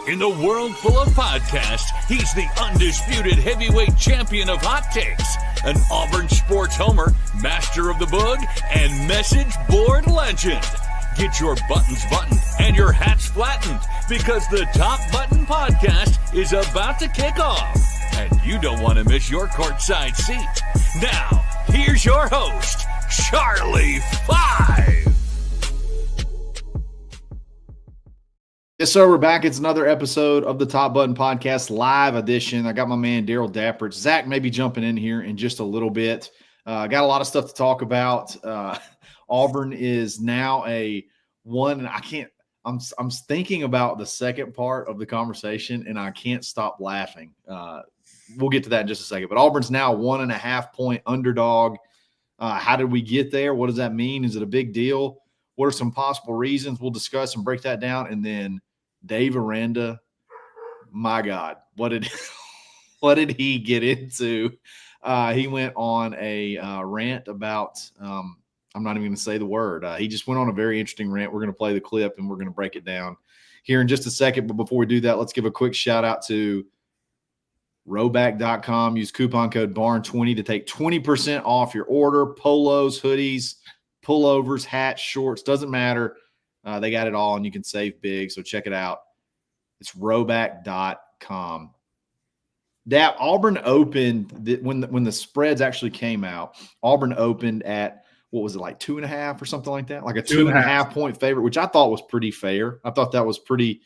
In the world full of podcasts, he's the undisputed heavyweight champion of hot takes, an Auburn sports homer, master of the boog, and message board legend. Get your buttons buttoned and your hats flattened because the Top Button Podcast is about to kick off. And you don't want to miss your courtside seat. Now, here's your host, Charlie Five. Yes, sir. We're back. It's another episode of the Top Button Podcast live edition. I got my man Daryl Dapper. Zach may be jumping in here in just a little bit. Got a lot of stuff to talk about. Auburn is now a one, and I can't. I'm thinking about the second part of the conversation, and I can't stop laughing. We'll get to that in just a second. But Auburn's now 1.5 point underdog. How did we get there? What does that mean? Is it a big deal? What are some possible reasons? We'll discuss and break that down. And then Dave Aranda, my God, what did he get into? He went on a rant about I'm not even going to say the word. He just went on a very interesting rant. We're going to play the clip and we're going to break it down here in just a second. But before we do that, let's give a quick shout out to rowback.com. Use coupon code BARN20 to take 20% off your order. Polos, hoodies, pullovers, hats, shorts, doesn't matter. They got it all, and you can save big, so check it out. It's rowback.com. That Auburn opened when the spreads actually came out. Auburn opened at, what was it, like 2.5 or something like that? Like a 2.5 point favorite, which I thought was pretty fair. I thought that was pretty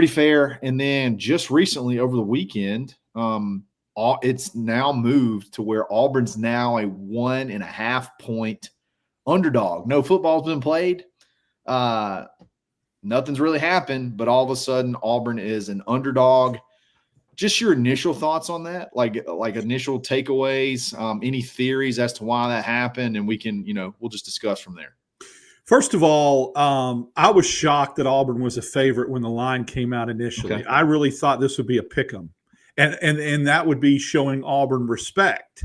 fair. And then just recently over the weekend, it's now moved to where Auburn's now a 1.5 point underdog. No football's been played. Nothing's really happened, but all of a sudden Auburn is an underdog. Just your initial thoughts on that, like initial takeaways, any theories as to why that happened, and we can, we'll just discuss from there. First of all, I was shocked that Auburn was a favorite when the line came out initially. Okay. I really thought this would be a pick'em, and that would be showing Auburn respect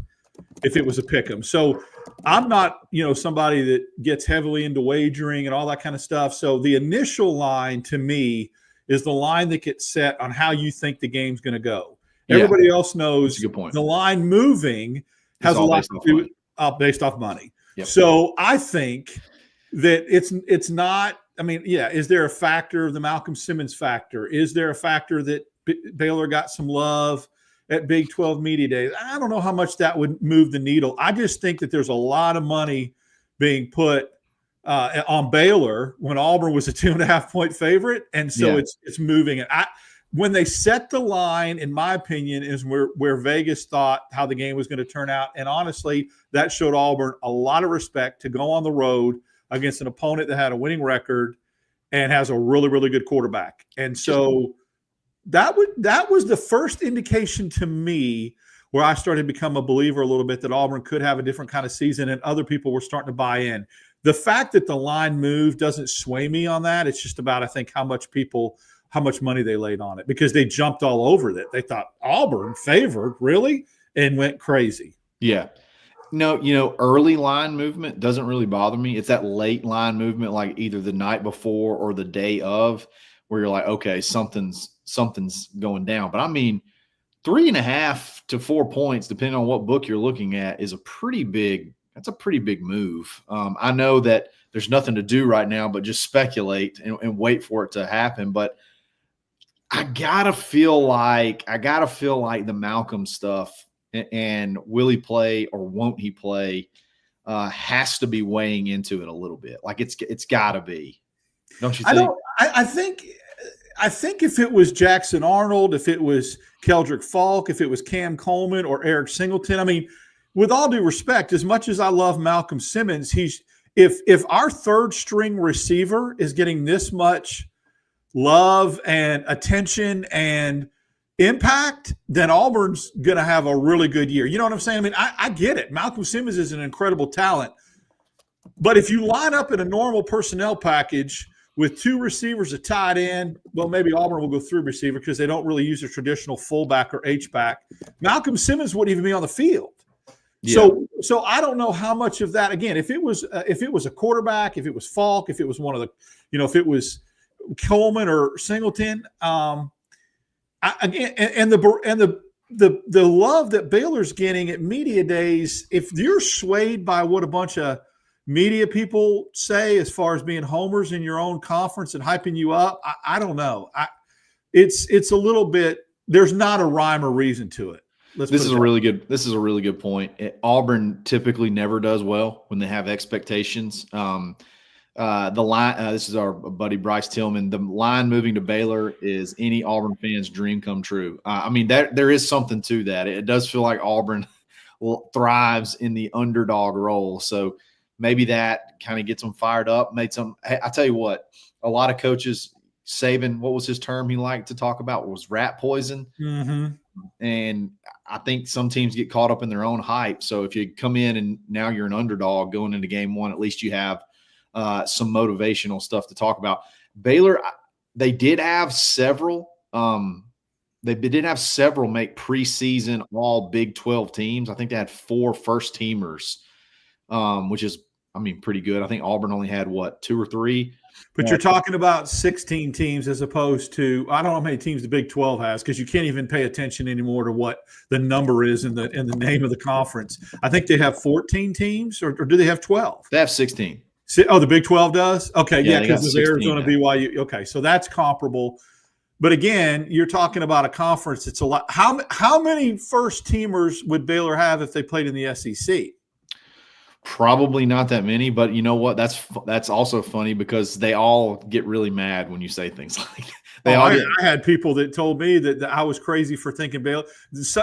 if it was a pick'em. So I'm not, somebody that gets heavily into wagering and all that kind of stuff. So the initial line to me is the line that gets set on how you think the game's going to go. Yeah. Everybody else knows the line moving has a lot to do based off money. Yep. So I think that it's not, is there a factor, the Malcolm Simmons factor? Is there a factor that Baylor got some love at Big 12 Media Days? I don't know how much that would move the needle. I just think that there's a lot of money being put on Baylor when Auburn was a 2.5 point favorite, and so it's moving. And when they set the line, in my opinion, is where Vegas thought how the game was going to turn out, and honestly, that showed Auburn a lot of respect to go on the road against an opponent that had a winning record and has a really, really good quarterback. And so that was the first indication to me where I started to become a believer a little bit that Auburn could have a different kind of season, and other people were starting to buy in. The fact that the line moved doesn't sway me on that. It's just about, I think, how much money they laid on it, because they jumped all over it. They thought Auburn favored, really, and went crazy. Yeah. No, early line movement doesn't really bother me. It's that late line movement, like either the night before or the day of, where you're like, okay, something's going down. But 3.5 to 4 points, depending on what book you're looking at, is a pretty big move. I know that there's nothing to do right now but just speculate and wait for it to happen. But I gotta feel like the Malcolm stuff and will he play or won't he play has to be weighing into it a little bit. Like it's got to be. Don't you think? I think if it was Jackson Arnold, if it was Keldrick Falk, if it was Cam Coleman or Eric Singleton, with all due respect, as much as I love Malcolm Simmons, if our third string receiver is getting this much love and attention and impact, then Auburn's going to have a really good year. You know what I'm saying? I get it. Malcolm Simmons is an incredible talent. But if you line up in a normal personnel package with two receivers, a tight end, well, maybe Auburn will go through receiver because they don't really use a traditional fullback or H-back. Malcolm Simmons wouldn't even be on the field. Yeah. So I don't know how much of that, again, if it was a quarterback, if it was Falk, if it was one of the, if it was Coleman or Singleton. The love that Baylor's getting at media days, if you're swayed by what a bunch of media people say as far as being homers in your own conference and hyping you up, I don't know. It's a little bit. There's not a rhyme or reason to it. This is a really good point. Auburn typically never does well when they have expectations. The line, this is our buddy Bryce Tillman. The line moving to Baylor is any Auburn fan's dream come true. I mean, there is something to that. It does feel like Auburn thrives in the underdog role. So maybe that kind of gets them fired up. I tell you what, a lot of coaches, Saban, what was his term he liked to talk about? Was rat poison. Mm-hmm. And I think some teams get caught up in their own hype. So if you come in and now you're an underdog going into game one, at least you have some motivational stuff to talk about. Baylor, they did have several. They did have several make preseason all Big 12 teams. I think they had 4 first-teamers, which is, pretty good. I think Auburn only had, 2 or 3? But you're talking about 16 teams as opposed to – I don't know how many teams the Big 12 has because you can't even pay attention anymore to what the number is in the name of the conference. I think they have 14 teams, or do they have 12? They have 16. Oh, the Big 12 does? Okay, yeah, because of Arizona, now. BYU. Okay, so that's comparable. But again, you're talking about a conference that's a lot. How many first-teamers would Baylor have if they played in the SEC? Probably not that many, but you know what? That's also funny because they all get really mad when you say things like that. I had people that told me that I was crazy for thinking Baylor.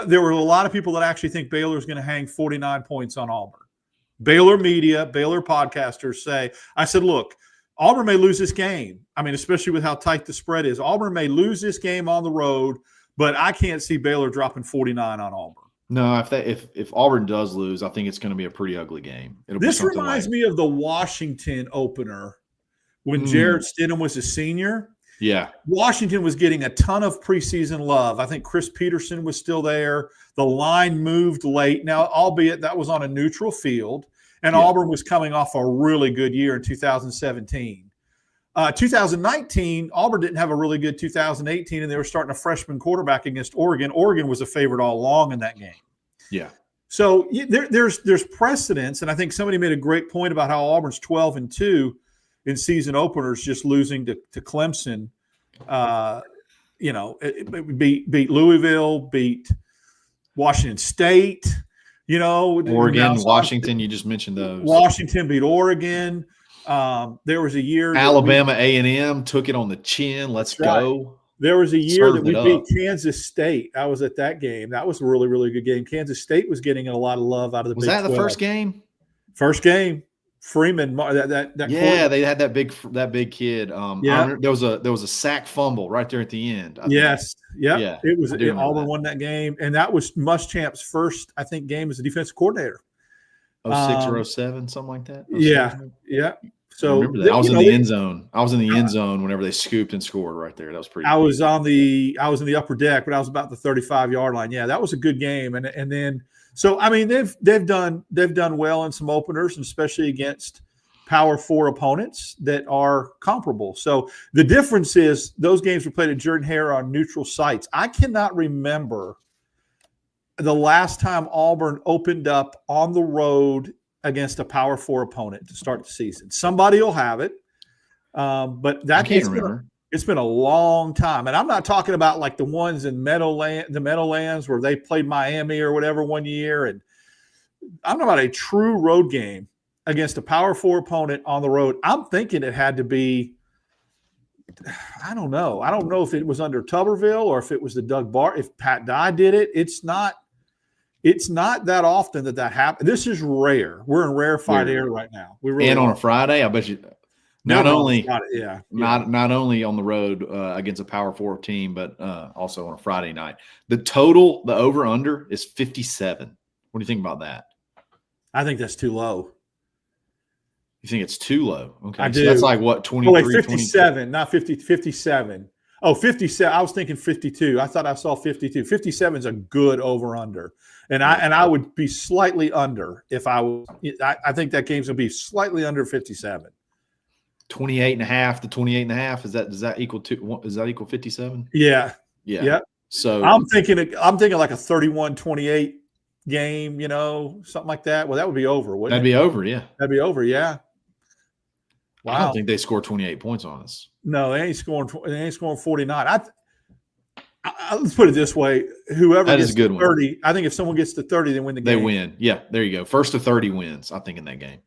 There were a lot of people that actually think Baylor's going to hang 49 points on Auburn. Baylor media, Baylor podcasters say, I said, look, Auburn may lose this game. Especially with how tight the spread is. Auburn may lose this game on the road, but I can't see Baylor dropping 49 on Auburn. No, if Auburn does lose, I think it's going to be a pretty ugly game. This reminds me of the Washington opener when Jared Stidham was a senior. Yeah. Washington was getting a ton of preseason love. I think Chris Peterson was still there. The line moved late. Now, albeit that was on a neutral field, and Auburn was coming off a really good year in 2017. 2019, Auburn didn't have a really good 2018, and they were starting a freshman quarterback against Oregon. Oregon was a favorite all along in that game. Yeah. So there's precedence, and I think somebody made a great point about how Auburn's 12-2 in season openers, just losing to Clemson. Beat Louisville, beat Washington State. Oregon, Washington. You just mentioned those. Washington beat Oregon. There was a year Alabama A&M took it on the chin. Let's go. There was a year that we beat Kansas State. I was at that game. That was a really, really good game. Kansas State was getting a lot of love out of the Big 12. Was that the first game? First game. Freeman. They had that big kid. There was a sack fumble right there at the end. Yes. Yeah. It was Auburn won that game, and that was Muschamp's first, I think, game as a defensive coordinator. 06 or 07, something like that. 07. Yeah. So I remember that. I was in the end zone. I was in the end zone whenever they scooped and scored right there. That was pretty. I was in the upper deck, but I was about the 35-yard line. Yeah, that was a good game. And then they've done well in some openers, and especially against Power 4 opponents that are comparable. So the difference is those games were played at Jordan-Hare on neutral sites. I cannot remember the last time Auburn opened up on the road against a Power 4 opponent to start the season. Somebody will have it, but that it's been a long time. And I'm not talking about like the ones in the Meadowlands where they played Miami or whatever one year. And I'm talking about a true road game against a Power 4 opponent on the road. I'm thinking it had to be, I don't know. I don't know if it was under Tuberville or if it was the Doug Bart. If Pat Dye did it, it's not that often that happens. This is rare. We're in rarefied air right now. On a Friday, I bet you. Not only on the road against a Power 4 team, but also on a Friday night. The over-under is 57. What do you think about that? I think that's too low. You think it's too low? Okay. I so do. That's like what, 23, 57, 22? not 50, 57. Oh, 57. I was thinking 52. I thought I saw 52. 57 is a good over-under. And I would be slightly under if I was – I think that game's going to be slightly under 57. 28.5 to 28.5. Does that equal 57? Yeah. Yeah. Yep. So I'm thinking like a 31-28 game, something like that. Well, that would be over, wouldn't that'd it? be over. Yeah. That'd be over. Yeah. Wow. I don't think they score 28 points on us. No, they ain't scoring 49. Let's put it this way: whoever gets to 30, I think if someone gets to 30, they win the game. They win. Yeah, there you go. First to 30 wins. I think in that game.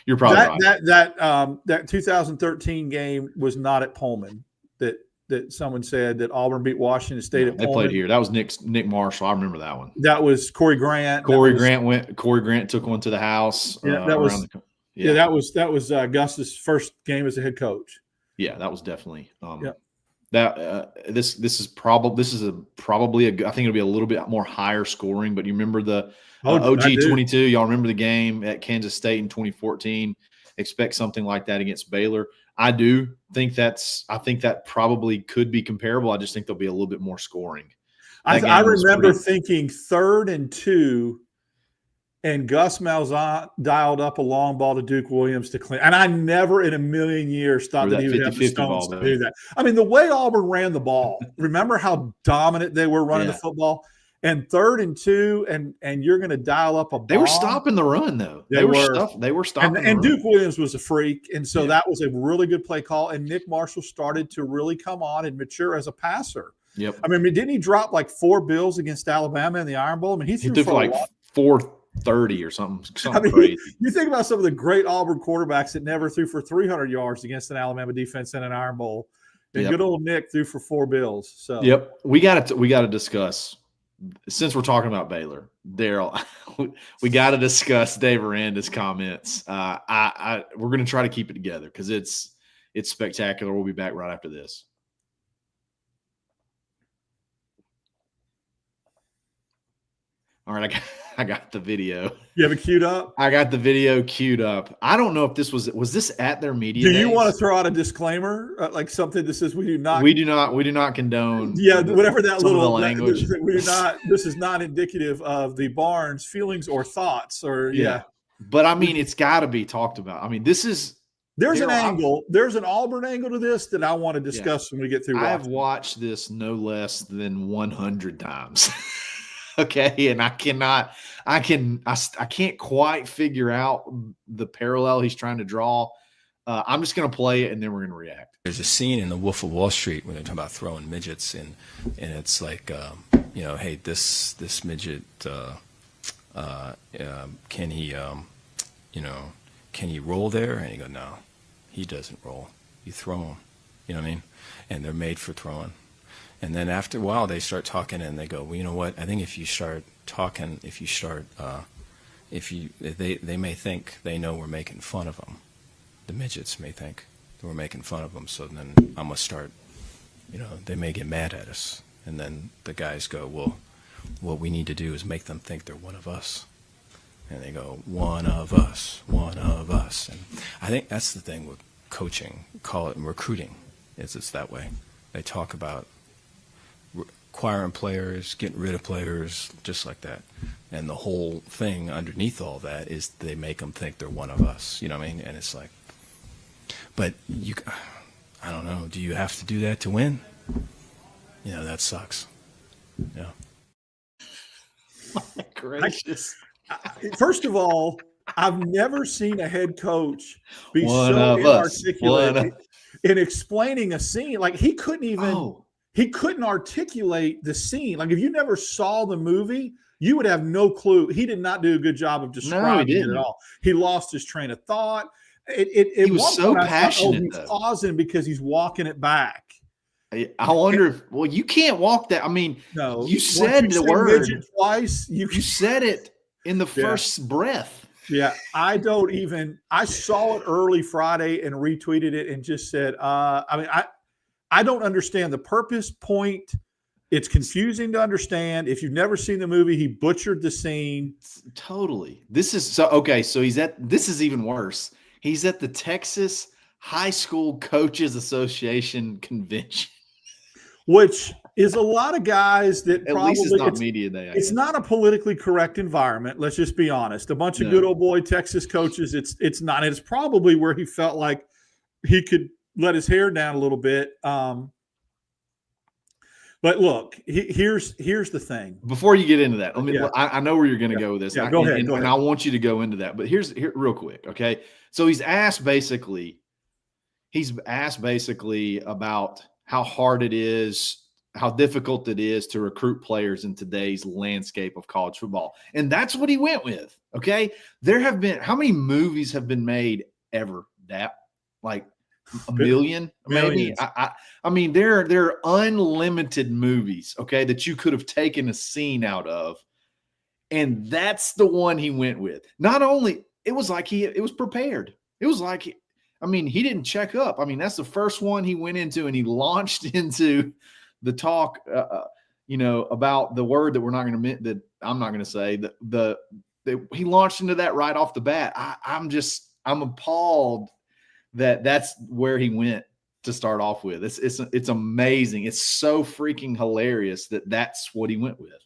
You're probably right. That 2013 game was not at Pullman. That someone said that Auburn beat Washington State at Pullman. They played here. That was Nick Marshall. I remember that one. That was Corey Grant. Corey Grant took one to the house. Yeah, that was Gus's first game as a head coach. Yeah, that was definitely. This is probably I think it'll be a little bit more higher scoring. But you remember the OG 22? Y'all remember the game at Kansas State in 2014? Expect something like that against Baylor. I do think I think that probably could be comparable. I just think there'll be a little bit more scoring. I remember thinking 3rd and 2, and Gus Malzahn dialed up a long ball to Duke Williams to clean. And I never in a million years thought that he would have the stones to do that. I mean, the way Auburn ran the ball, remember how dominant they were running the football? And 3rd and 2, and you're going to dial up a bomb. They were stopping the run, though. They were stopping. And Duke Williams was a freak, and so that was a really good play call. And Nick Marshall started to really come on and mature as a passer. Yep. I mean, didn't he drop like 4 bills against Alabama in the Iron Bowl? I mean, he threw for like 430 or something crazy. You think about some of the great Auburn quarterbacks that never threw for 300 yards against an Alabama defense in an Iron Bowl. And good old Nick threw for 4 bills. So we got to discuss. Since we're talking about Baylor, Daryl, we got to discuss Dave Aranda's comments. We're going to try to keep it together because it's spectacular. We'll be back right after this. All right, I got the video. You have it queued up? I got the video queued up. I don't know if this was this at their media days? You want to throw out a disclaimer, like something that says we do not condone. Yeah, whatever that little language. This is not indicative of the Barnes' feelings or thoughts, or But I mean, it's got to be talked about. I mean, there's an angle. There's an Auburn angle to this that I want to discuss when we get through. I've watched this no less than 100 times. Okay, and I can't quite figure out the parallel he's trying to draw. I'm just going to play it, and then we're going to react. There's a scene in The Wolf of Wall Street where they're talking about throwing midgets, and it's like, hey, this midget, can he roll there? And you go, no, he doesn't roll. You throw him. You know what I mean? And they're made for throwing. And then after a while, they start talking, and they go, well, you know what? I think if you start talking, they may think they know we're making fun of them. The midgets may think that we're making fun of them. So then I'm gonna start, they may get mad at us. And then the guys go, well, what we need to do is make them think they're one of us. And they go, one of us, one of us. And I think that's the thing with coaching, call it recruiting, is it's that way. They talk about acquiring players, getting rid of players, just like that. And the whole thing underneath all that is they make them think they're one of us. You know what I mean? And it's like, but I don't know. Do you have to do that to win? That sucks. Yeah. My gracious. First of all, I've never seen a head coach be so inarticulate in explaining a scene. Like he couldn't even. He couldn't articulate the scene. Like if you never saw the movie, you would have no clue. He did not do a good job of describing it at all. He lost his train of thought. He was so passionate. He's pausing because he's walking it back. I wonder if you can't walk that. I mean, no. You said the word twice. You said it in the first breath. Yeah, I saw it early Friday and retweeted it and just said, I don't understand the purpose, point. It's confusing to understand. If you've never seen the movie, he butchered the scene. Totally. This is so okay. So this is even worse. He's at the Texas High School Coaches Association convention, which is a lot of guys that at least it's not media day. It's not a politically correct environment. Let's just be honest. A bunch of good old boy Texas coaches. It's not. It's probably where he felt like he could let his hair down a little bit. But look, here's the thing. Before you get into that, I know where you're going to go with this. Yeah, go ahead. And I want you to go into that. But here real quick, okay? So he's asked basically about how hard it is, how difficult it is to recruit players in today's landscape of college football. And that's what he went with, okay? There have been – how many movies have been made ever, Dap? Like a million, maybe? I mean, there are unlimited movies, okay, that you could have taken a scene out of, and that's the one he went with. Not only – it was like it was prepared. It was like he didn't check up. I mean, that's the first one he went into, and he launched into – the talk, about the word that we're not going to that I'm not going to say that he launched into that right off the bat. I'm appalled that that's where he went to start off with. It's amazing. It's so freaking hilarious that that's what he went with.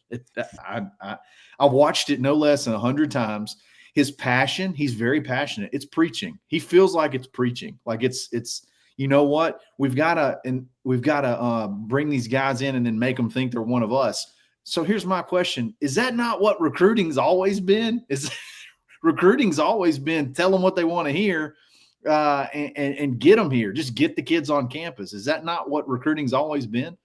I've watched it no less than 100 times. His passion, he's very passionate. It's preaching. He feels like it's preaching. Like it's. You know what? We've got to bring these guys in and then make them think they're one of us. So here's my question: is that not what recruiting's always been? Recruiting's always been tell them what they want to hear and get them here. Just get the kids on campus. Is that not what recruiting's always been?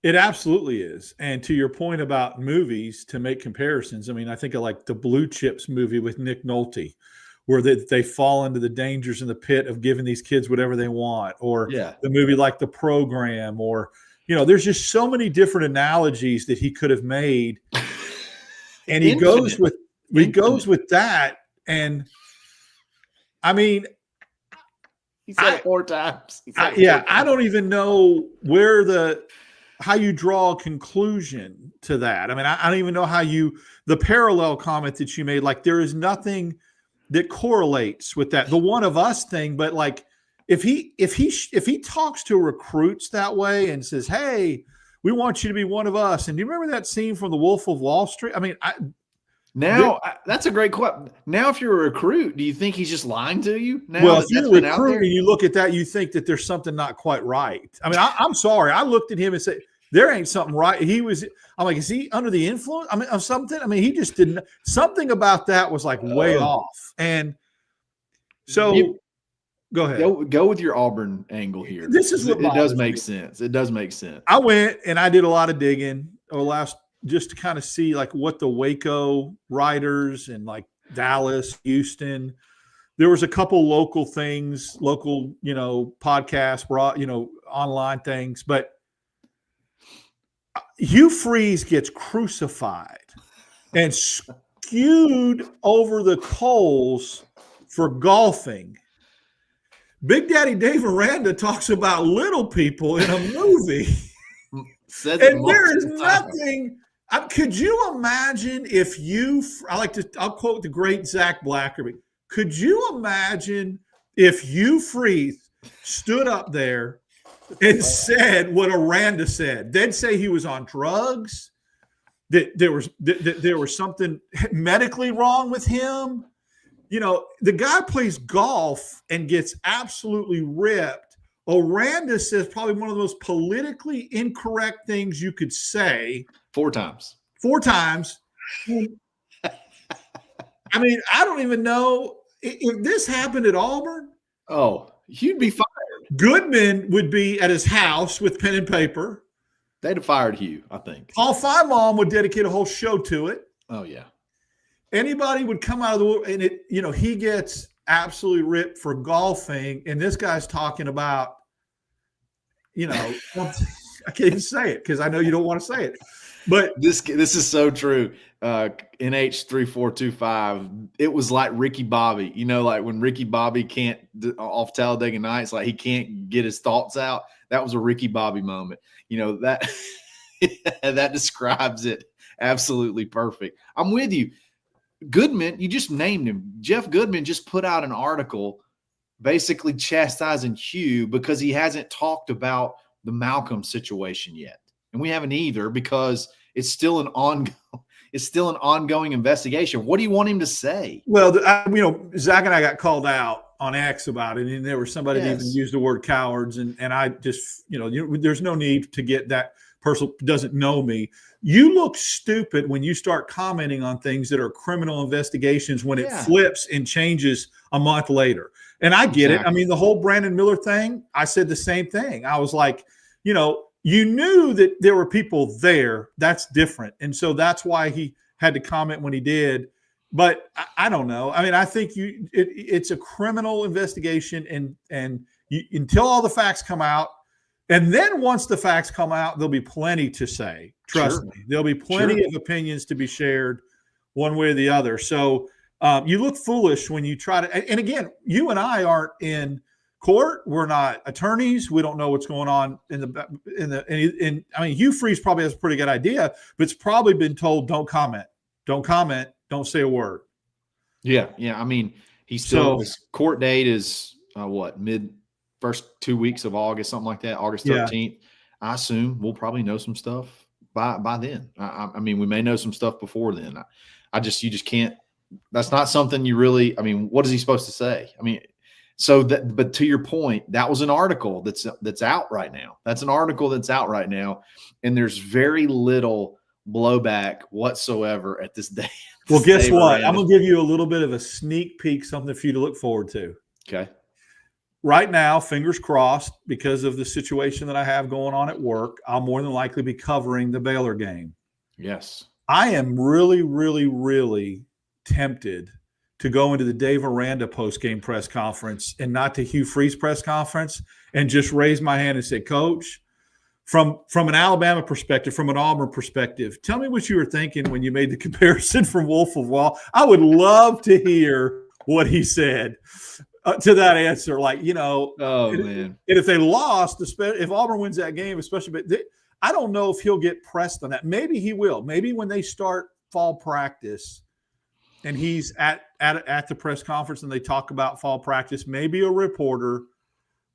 It absolutely is. And to your point about movies, to make comparisons, I mean, I think of like the Blue Chips movie with Nick Nolte, where they fall into the dangers in the pit of giving these kids whatever they want, or the movie like The Program, or, there's just so many different analogies that he could have made. And he goes with that. And I mean, he said it 4 times. I don't even know how you draw a conclusion to that. I mean, I don't even know how the parallel comment that you made, like there is nothing that correlates with that, the one of us thing. But like, if he talks to recruits that way and says, "Hey, we want you to be one of us," and do you remember that scene from The Wolf of Wall Street? I mean, that's a great question. Now, if you're a recruit, do you think he's just lying to you? If you're a recruit and you look at that, you think that there's something not quite right. I mean, I'm sorry. I looked at him and said, there ain't something right. I'm like, is he under the influence? I mean, of something? I mean, he just didn't. Something about that was like way off. And so, go ahead. Go with your Auburn angle here. This is what it does make sense. It does make sense. I went and I did a lot of digging just to kind of see like what the Waco writers and like Dallas, Houston. There was a couple local things, podcasts, online things, but Hugh Freeze gets crucified and skewed over the coals for golfing. Big Daddy Dave Aranda talks about little people in a movie. And there is nothing. Could you imagine if I'll quote the great Zach Blackerby. Could you imagine if Hugh Freeze stood up there and said what Aranda said? They'd say he was on drugs, that there was something medically wrong with him. The guy plays golf and gets absolutely ripped. Aranda says probably one of the most politically incorrect things you could say. 4 times. 4 times. I mean, I don't even know if this happened at Auburn. Oh, you'd be fired. Goodman would be at his house with pen and paper. They'd have fired Hugh, I think. Paul Feinbaum would dedicate a whole show to it. Oh, yeah. Anybody would come out of the world, and he gets absolutely ripped for golfing, and this guy's talking about, I can't even say it because I know you don't want to say it. But this is so true. NH3425. It was like Ricky Bobby. Like when Ricky Bobby can't off Talladega Nights, like he can't get his thoughts out. That was a Ricky Bobby moment. That that describes it absolutely perfect. I'm with you. Goodman, you just named him. Jeff Goodman just put out an article basically chastising Hugh because he hasn't talked about the Malcolm situation yet. And we haven't either because it's still an ongoing investigation. What do you want him to say? Well, Zach and I got called out on X about it, and there was somebody that even used the word cowards, and I just, there's no need to get that person doesn't know me. You look stupid when you start commenting on things that are criminal investigations when it flips and changes a month later. And I get it. I mean, the whole Brandon Miller thing, I said the same thing. I was like, you knew that there were people there. That's different. And so that's why he had to comment when he did. But I don't know. I mean, I think it's a criminal investigation, and until all the facts come out, and then once the facts come out, there'll be plenty to say. Trust me. There'll be plenty of opinions to be shared one way or the other. So you look foolish when you try to – and again, you and I aren't in court. We're not attorneys. We don't know what's going on in I mean, Hugh Freeze probably has a pretty good idea, but it's probably been told, don't comment. Don't comment. Don't say a word. Yeah. I mean, his court date is first 2 weeks of August, something like that, August 13th. I assume we'll probably know some stuff by then. I mean, we may know some stuff before then. You just can't. That's not something you really. I mean, what is he supposed to say? I mean, but to your point, that was an article that's out right now. That's an article that's out right now, and there's very little blowback whatsoever at this day. Well, guess what? I'm going to give you a little bit of a sneak peek, something for you to look forward to. Okay. Right now, fingers crossed, because of the situation that I have going on at work, I'll more than likely be covering the Baylor game. Yes. I am really, really, really tempted to go into the Dave Aranda post-game press conference and not to Hugh Freeze press conference and just raise my hand and say, Coach, from an Alabama perspective, from an Auburn perspective, tell me what you were thinking when you made the comparison from Wolf of Wall. I would love to hear what he said to that answer. Like, man. And if they lost, if Auburn wins that game, especially, but I don't know if he'll get pressed on that. Maybe he will. Maybe when they start fall practice and he's at the press conference and they talk about fall practice, maybe a reporter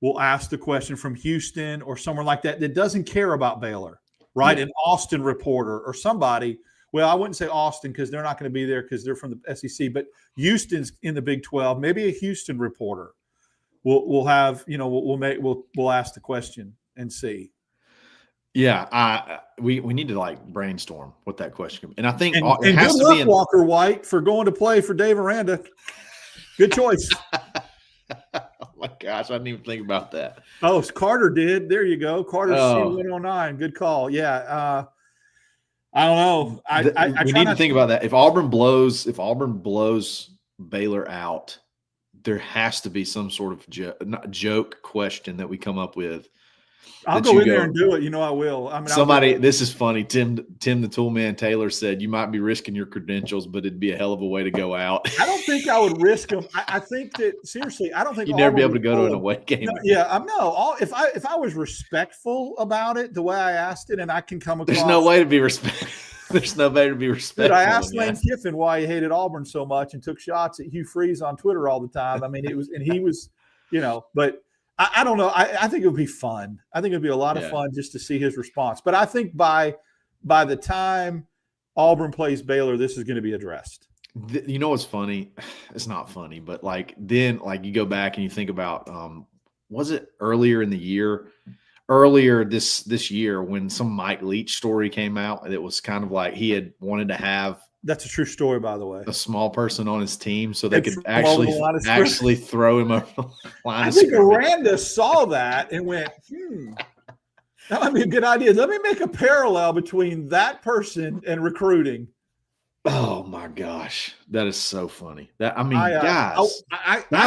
will ask the question from Houston or somewhere like that doesn't care about Baylor, right? An Austin reporter or somebody. Well, I wouldn't say Austin because they're not going to be there because they're from the SEC, but Houston's in the Big 12. Maybe a Houston reporter will have, we'll ask the question and see. Yeah, we need to brainstorm what that question. And I think and it has good to luck, be Walker White, for going to play for Dave Aranda. Good choice. Oh my gosh, I didn't even think about that. Oh, Carter did. There you go. Carter's C109. Good call. Yeah. I don't know. I we need to think about that. If Auburn blows Baylor out, there has to be some sort of joke question that we come up with. I'll go in there and do it. I will. I mean, this is funny. Tim the Toolman Taylor said you might be risking your credentials, but it'd be a hell of a way to go out. I don't think I would risk them. I think that seriously, I don't think you'd never be able to go to an away game. If I was respectful about it, the way I asked it, and I can come across. There's no way to be respectful. There's no way to be respectful. I asked Lane Kiffin why he hated Auburn so much and took shots at Hugh Freeze on Twitter all the time. I mean, he was, but. I don't know. I think it would be fun. I think it would be a lot of fun just to see his response. But I think by the time Auburn plays Baylor, this is going to be addressed. You know what's funny? It's not funny, but then you go back and you think about was it earlier in the year? Earlier this year when some Mike Leach story came out, it was kind of like he had wanted to have. That's a true story, by the way. A small person on his team so they could actually throw him over the line. I think Aranda saw that and went, that might be a good idea. Let me make a parallel between that person and recruiting. Oh my gosh, that is so funny. That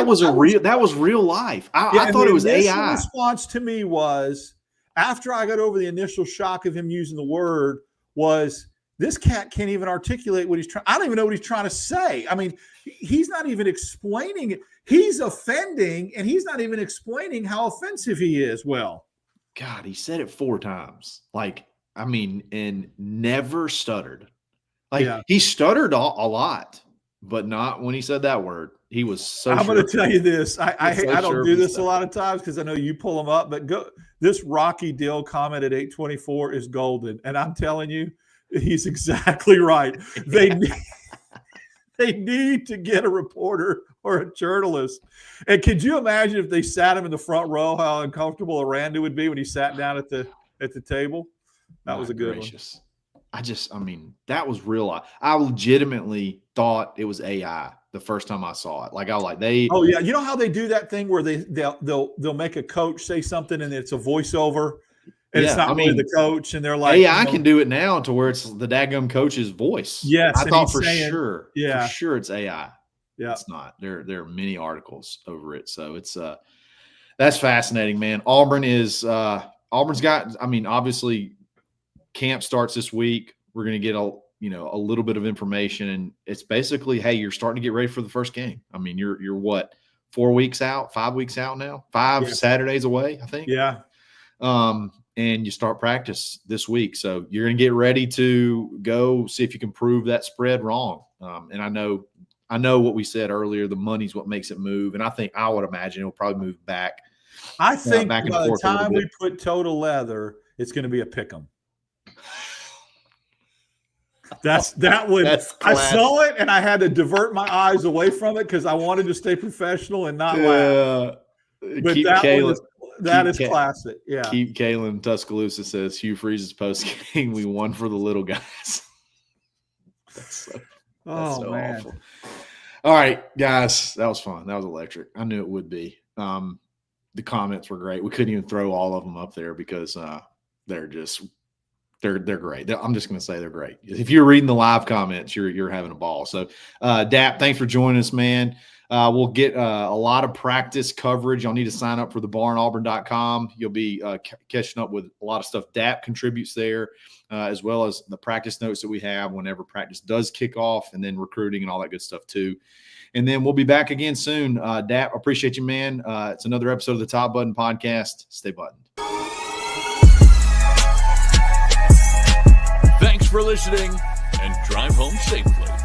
was real life. I thought it was AI. The response to me was, after I got over the initial shock of him using the word, was this cat can't even articulate what he's trying. I don't even know what he's trying to say. I mean, he's not even explaining it. He's offending, and he's not even explaining how offensive he is. Well, God, he said it 4 times. And never stuttered. He stuttered a lot, but not when he said that word. He was so. I'm going to tell you this. I don't do this a lot of times because I know you pull them up. But this Rocky Dill comment at 8:24 is golden, and I'm telling you. He's exactly right. They need to get a reporter or a journalist. And could you imagine if they sat him in the front row, how uncomfortable Aranda would be when he sat down at the table? That was a good one. I mean, that was real. I legitimately thought it was AI the first time I saw it. Like I was like, oh yeah, you know how they do that thing where they'll make a coach say something and it's a voiceover. And it's not really the coach, and they're like, AI can do it now to where it's the daggum coach's voice. Yes, I thought for sure it's AI. Yeah, it's not. There are many articles over it, so it's that's fascinating, man. Auburn's got. I mean, obviously, camp starts this week. We're going to get a little bit of information, and it's basically, hey, you're starting to get ready for the first game. I mean, you're what, 4 weeks out, 5 weeks out now, 5 Saturdays away, I think. Yeah. And you start practice this week. So you're going to get ready to go see if you can prove that spread wrong. And I know what we said earlier, the money's what makes it move. And I would imagine it'll probably move back. I think back by the time we put total leather, it's going to be a pick 'em. I saw it and I had to divert my eyes away from it because I wanted to stay professional and not laugh. But that is classic. Yeah. Keep Kalen Tuscaloosa says Hugh Freeze's post game. We won for the little guys. That's so man. Awful. All right, guys. That was fun. That was electric. I knew it would be. The comments were great. We couldn't even throw all of them up there because they're great. I'm just going to say they're great. If you're reading the live comments, you're having a ball. So, Dap, thanks for joining us, man. We'll get a lot of practice coverage. Y'all need to sign up for thebarnauburn.com. You'll be catching up with a lot of stuff. Dap contributes there, as well as the practice notes that we have whenever practice does kick off, and then recruiting and all that good stuff too. And then we'll be back again soon. Dap, appreciate you, man. It's another episode of the Top Button Podcast. Stay buttoned. Thanks for listening, and drive home safely.